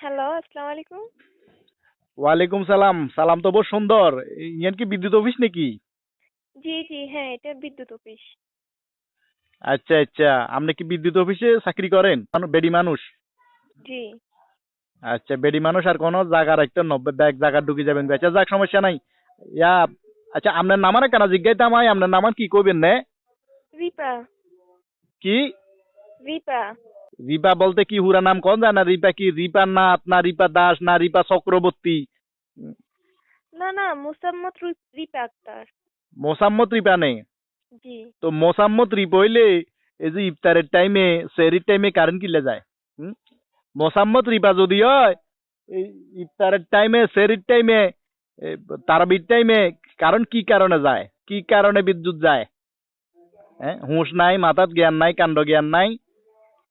Hello, আসসালামু আলাইকুম। ওয়ালাইকুম সালাম। সালাম তো বহু সুন্দর। ইয়ান কি বিদ্যুৎ অফিস নাকি? জি, জি, হ্যাঁ, এটা বিদ্যুৎ অফিস। আচ্ছা আচ্ছা, আপনি কি বিদ্যুৎ অফিসে চাকরি করেন? বেডি মানুষ। জি। আচ্ছা, বেডি মানুষ আর কোনো জায়গা রাখতে 90 ব্যাগ জায়গা ঢুকে যাবেন। আচ্ছা যাক, সমস্যা নাই। ইয়া, আচ্ছা আপনার নামার কেন জিজ্ঞাইতাম হয়, আপনার নামান কি কইবেন নে? রিপা, কি? রিপা। রিপা বলতে কি হুরা নাম কোন যায় না? রিপা কি রিপা নাথ না রিপা দাস না রিপা চক্রবর্তী? না, না, মোসাম্মত রিপা আক্তার। মোসাম্মত রিপা নেই। জি। তো মোসাম্মত রিপা হইলে এই যে ইফতারের টাইমে সেহরির টাইমে কারেন্ট কিলে যায়। হুম? মোসাম্মত রিপা যদি হয়, এই ইফতারের টাইমে সেহরির টাইমে তারাবির টাইমে কারণ কি কারণে যায়, কি কারণে বিদ্যুৎ যায়? হ্যাঁ, হুঁশ নাই, মাথাত জ্ঞান নাই, কাণ্ড জ্ঞান নাই।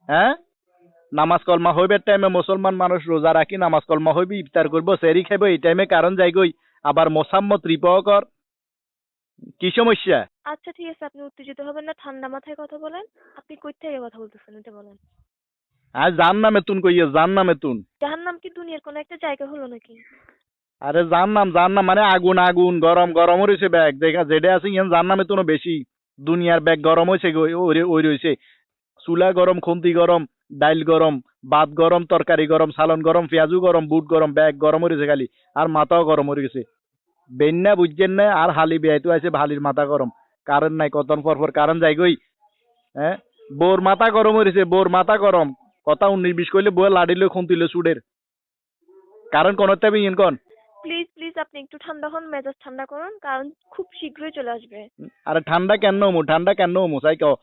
হ্যাঁ, নামাজ কলমা হইবার টাইমে মুসলমান মানুষ রোজা রাখি নামাজ কলমা হইবি ইফতার করবো সেহরি খাইব, এই টাইমে কারণ যাই গই, আবার মোসাম্মত রিপাও কর। কি সমস্যা? আচ্ছা, ঠিক আছে, আপনি উত্তেজিত হবেন না, ঠান্ডা মাথায় কথা বলেন। আপনি কই থেকে কথা বলতেছেন এটা বলেন। আর জান নামে তুন কইয়া জান নামে তুন। জাহান্নাম কি দুনিয়ার কোনো একটা জায়গা হলো নাকি? আরে জান নাম মানে আগুন আগুন গরম গরম রয়েছে ব্যাগ দেখা যেটা আছে ইয়ান জান নামে তো বেশি। দুনিয়ার ব্যাগ গরম হয়েছে ওই রয়েছে। চুলা গরম, খুন্তি গরম, ডাইল গরম, ভাত গরম, তরকারি গরম, সালন গরম, পেঁয়াজু গরম, বুট গরম, ব্যাগ গরম হয়েছে খালি। আর মাথাও গরম হয়ে গেছে। বেন্যা বুঝছেন না, আর হালি বেয়াইতো আছে হালির মাথা গরম। কারেন্ট নাই, কতন পর কারেন্ট যাই গই। হ্যাঁ, বোর মাথা গরম হয়েছে, বোর মাথা গরম। কথা 19-20 কইলে বউয়ে লাড়িলে খুন্তিলে চুডের। কারেন্ট কোন তেমন ইন কোন। প্লিজ, প্লিজ, আপনি একটু ঠান্ডা হন, মেজাজ ঠান্ডা করুন, কারণ খুব শীঘ্রই চলে আসবে। আরে ঠান্ডা কেন হমু, ঠান্ডা কেন হমু চাই কও।